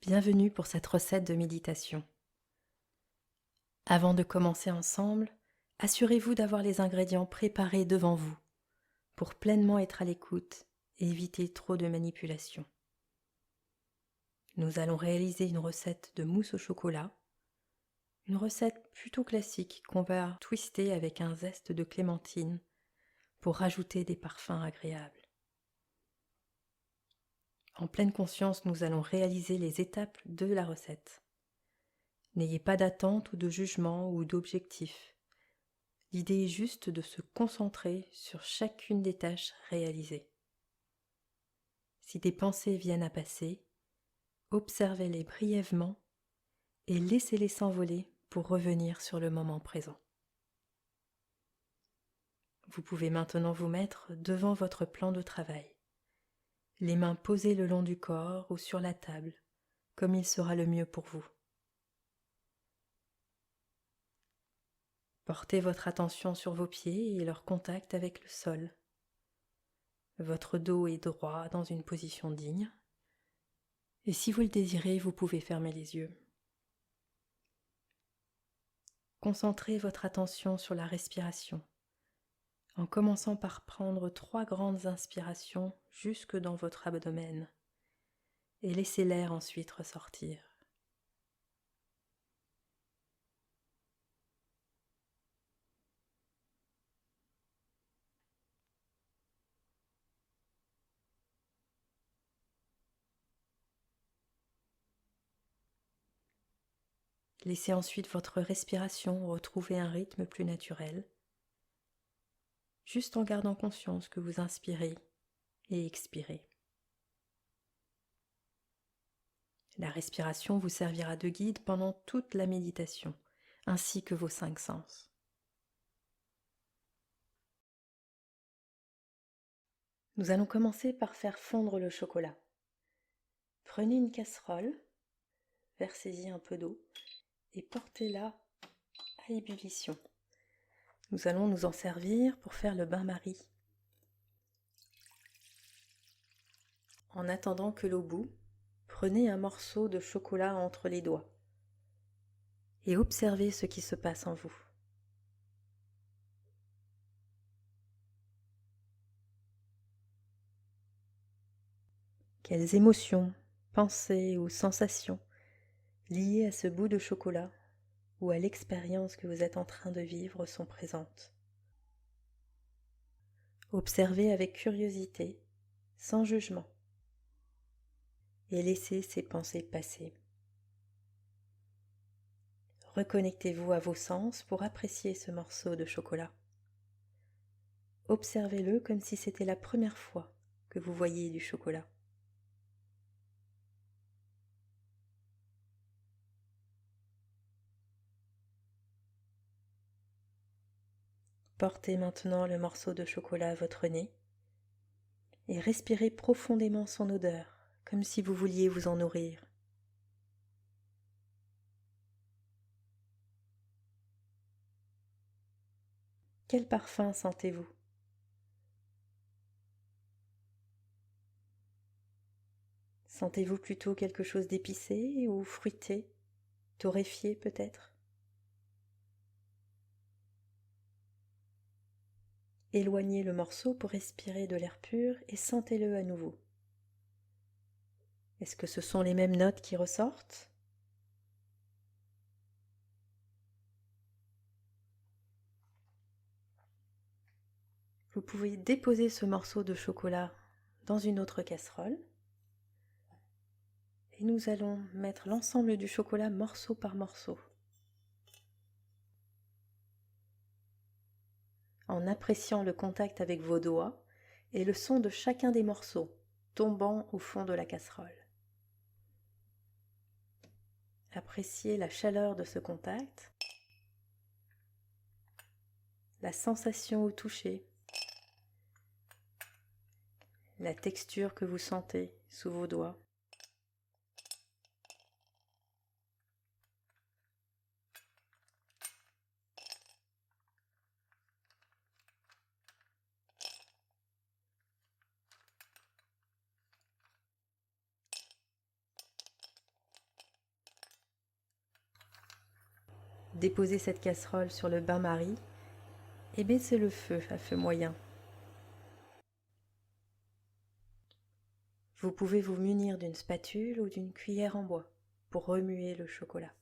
Bienvenue pour cette recette de méditation. Avant de commencer ensemble, assurez-vous d'avoir les ingrédients préparés devant vous pour pleinement être à l'écoute et éviter trop de manipulation. Nous allons réaliser une recette de mousse au chocolat, une recette plutôt classique qu'on va twister avec un zeste de clémentine pour rajouter des parfums agréables. En pleine conscience, nous allons réaliser les étapes de la recette. N'ayez pas d'attente ou de jugement ou d'objectif. L'idée est juste de se concentrer sur chacune des tâches réalisées. Si des pensées viennent à passer, observez-les brièvement et laissez-les s'envoler pour revenir sur le moment présent. Vous pouvez maintenant vous mettre devant votre plan de travail, les mains posées le long du corps ou sur la table, comme il sera le mieux pour vous. Portez votre attention sur vos pieds et leur contact avec le sol. Votre dos est droit dans une position digne. Et si vous le désirez, vous pouvez fermer les yeux. Concentrez votre attention sur la respiration, en commençant par prendre 3 grandes inspirations jusque dans votre abdomen, et laissez l'air ensuite ressortir. Laissez ensuite votre respiration retrouver un rythme plus naturel, juste en gardant conscience que vous inspirez et expirez. La respiration vous servira de guide pendant toute la méditation, ainsi que vos 5 sens. Nous allons commencer par faire fondre le chocolat. Prenez une casserole, versez-y un peu d'eau et portez-la à ébullition. Nous allons nous en servir pour faire le bain-marie. En attendant que l'eau bout, prenez un morceau de chocolat entre les doigts et observez ce qui se passe en vous. Quelles émotions, pensées ou sensations liées à ce bout de chocolat ou à l'expérience que vous êtes en train de vivre sont présentes. Observez avec curiosité, sans jugement, et laissez ces pensées passer. Reconnectez-vous à vos sens pour apprécier ce morceau de chocolat. Observez-le comme si c'était la première fois que vous voyiez du chocolat. Portez maintenant le morceau de chocolat à votre nez et respirez profondément son odeur, comme si vous vouliez vous en nourrir. Quel parfum sentez-vous ? Sentez-vous plutôt quelque chose d'épicé ou fruité, torréfié peut-être ? Éloignez le morceau pour respirer de l'air pur et sentez-le à nouveau. Est-ce que ce sont les mêmes notes qui ressortent ? Vous pouvez déposer ce morceau de chocolat dans une autre casserole et nous allons mettre l'ensemble du chocolat morceau par morceau, en appréciant le contact avec vos doigts et le son de chacun des morceaux tombant au fond de la casserole. Appréciez la chaleur de ce contact, la sensation au toucher, la texture que vous sentez sous vos doigts. Déposez cette casserole sur le bain-marie et baissez le feu à feu moyen. Vous pouvez vous munir d'une spatule ou d'une cuillère en bois pour remuer le chocolat.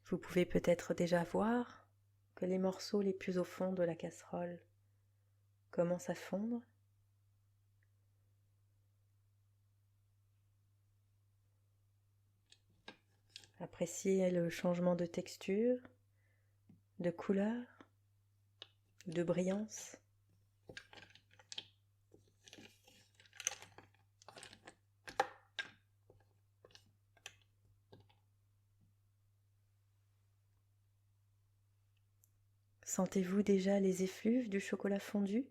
Vous pouvez peut-être déjà voir que les morceaux les plus au fond de la casserole commencent à fondre. Appréciez le changement de texture, de couleur, de brillance. Sentez-vous déjà les effluves du chocolat fondu?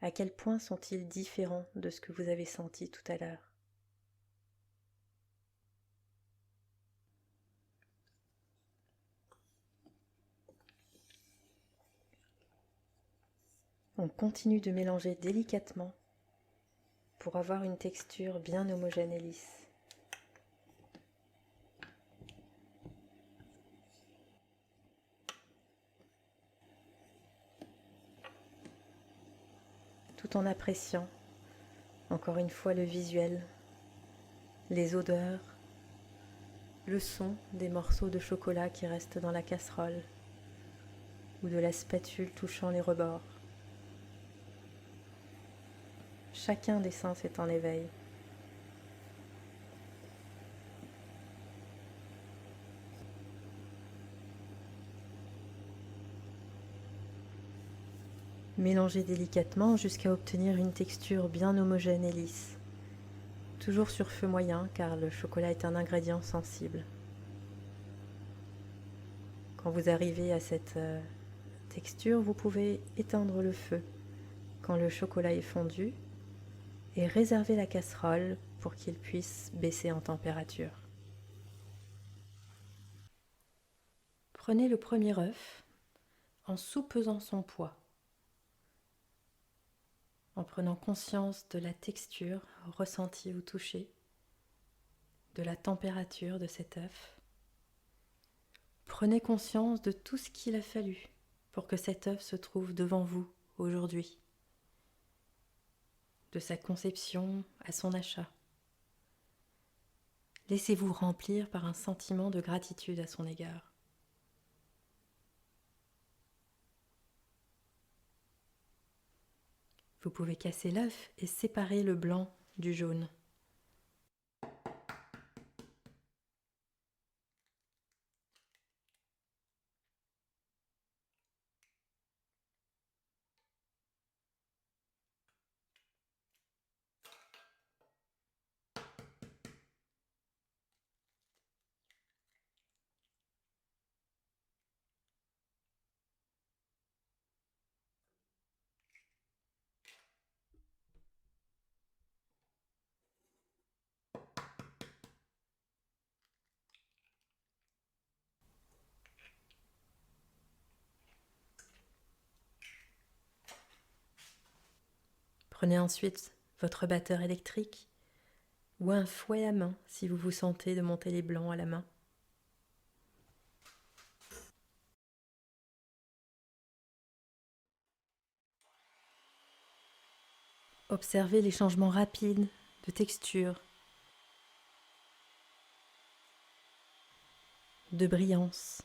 À quel point sont-ils différents de ce que vous avez senti tout à l'heure? On continue de mélanger délicatement pour avoir une texture bien homogène et lisse. Tout en appréciant encore une fois le visuel, les odeurs, le son des morceaux de chocolat qui restent dans la casserole ou de la spatule touchant les rebords. Chacun des sens est en éveil. Mélangez délicatement jusqu'à obtenir une texture bien homogène et lisse. Toujours sur feu moyen car le chocolat est un ingrédient sensible. Quand vous arrivez à cette texture, vous pouvez éteindre le feu quand le chocolat est fondu et réserver la casserole pour qu'il puisse baisser en température. Prenez le premier œuf en soupesant son poids, en prenant conscience de la texture ressentie ou touchée, de la température de cet œuf. Prenez conscience de tout ce qu'il a fallu pour que cet œuf se trouve devant vous aujourd'hui, de sa conception à son achat. Laissez-vous remplir par un sentiment de gratitude à son égard. Vous pouvez casser l'œuf et séparer le blanc du jaune. Prenez ensuite votre batteur électrique ou un fouet à main si vous vous sentez de monter les blancs à la main. Observez les changements rapides de texture, de brillance.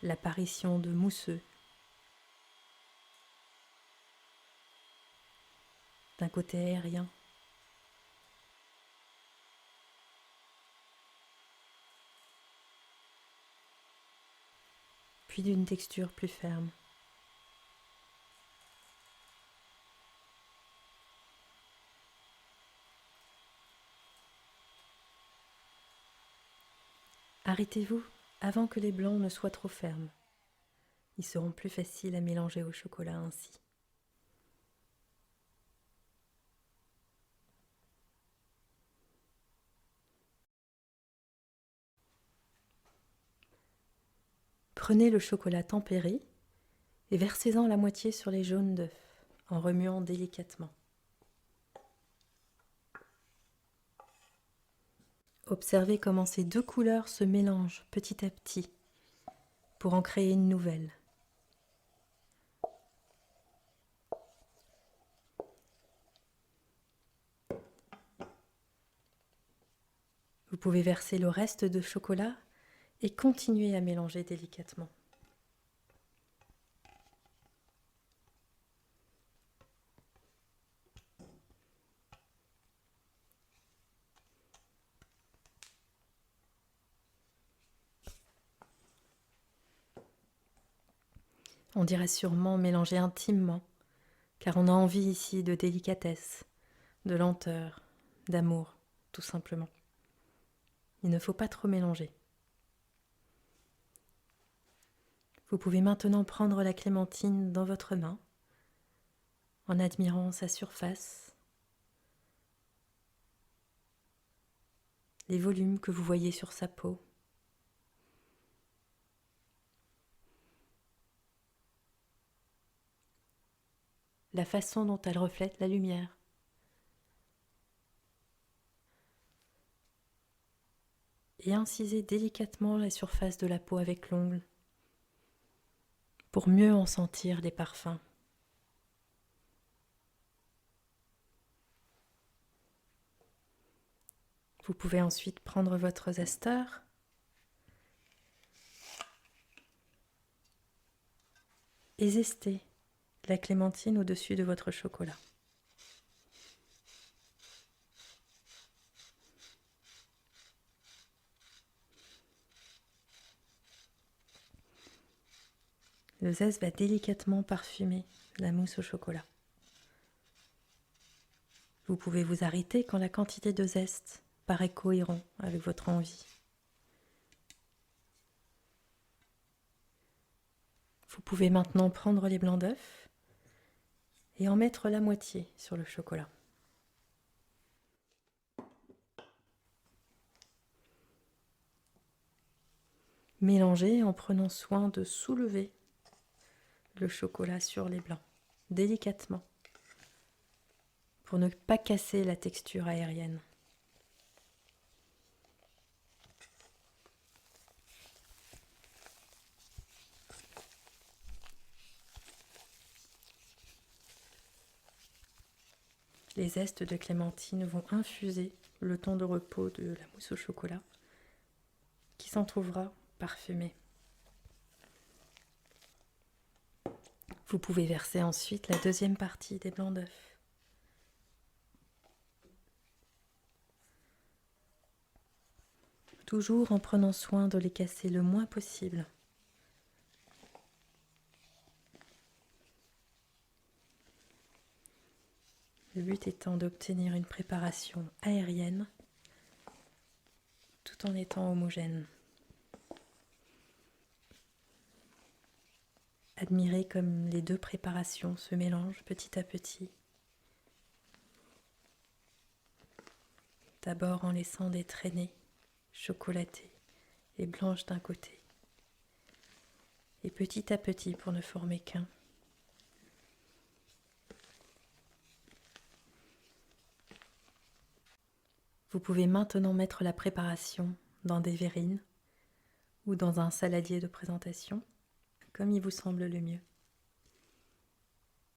L'apparition de mousseux. D'un côté aérien. Puis d'une texture plus ferme. Arrêtez-vous avant que les blancs ne soient trop fermes. Ils seront plus faciles à mélanger au chocolat ainsi. Prenez le chocolat tempéré et versez-en la moitié sur les jaunes d'œufs en remuant délicatement. Observez comment ces deux couleurs se mélangent petit à petit pour en créer une nouvelle. Vous pouvez verser le reste de chocolat et continuer à mélanger délicatement. On dirait sûrement mélanger intimement, car on a envie ici de délicatesse, de lenteur, d'amour, tout simplement. Il ne faut pas trop mélanger. Vous pouvez maintenant prendre la clémentine dans votre main, en admirant sa surface, les volumes que vous voyez sur sa peau. La façon dont elle reflète la lumière. Et incisez délicatement la surface de la peau avec l'ongle pour mieux en sentir les parfums. Vous pouvez ensuite prendre votre zesteur et zester la clémentine au-dessus de votre chocolat. Le zeste va délicatement parfumer la mousse au chocolat. Vous pouvez vous arrêter quand la quantité de zeste paraît cohérent avec votre envie. Vous pouvez maintenant prendre les blancs d'œufs et en mettre la moitié sur le chocolat. Mélangez en prenant soin de soulever le chocolat sur les blancs, délicatement, pour ne pas casser la texture aérienne. Les zestes de clémentine vont infuser le temps de repos de la mousse au chocolat, qui s'en trouvera parfumée. Vous pouvez verser ensuite la deuxième partie des blancs d'œufs. Toujours en prenant soin de les casser le moins possible. Le but étant d'obtenir une préparation aérienne tout en étant homogène. Admirez comme les deux préparations se mélangent petit à petit. D'abord en laissant des traînées chocolatées et blanches d'un côté. Et petit à petit pour ne former qu'un. Vous pouvez maintenant mettre la préparation dans des verrines ou dans un saladier de présentation, comme il vous semble le mieux.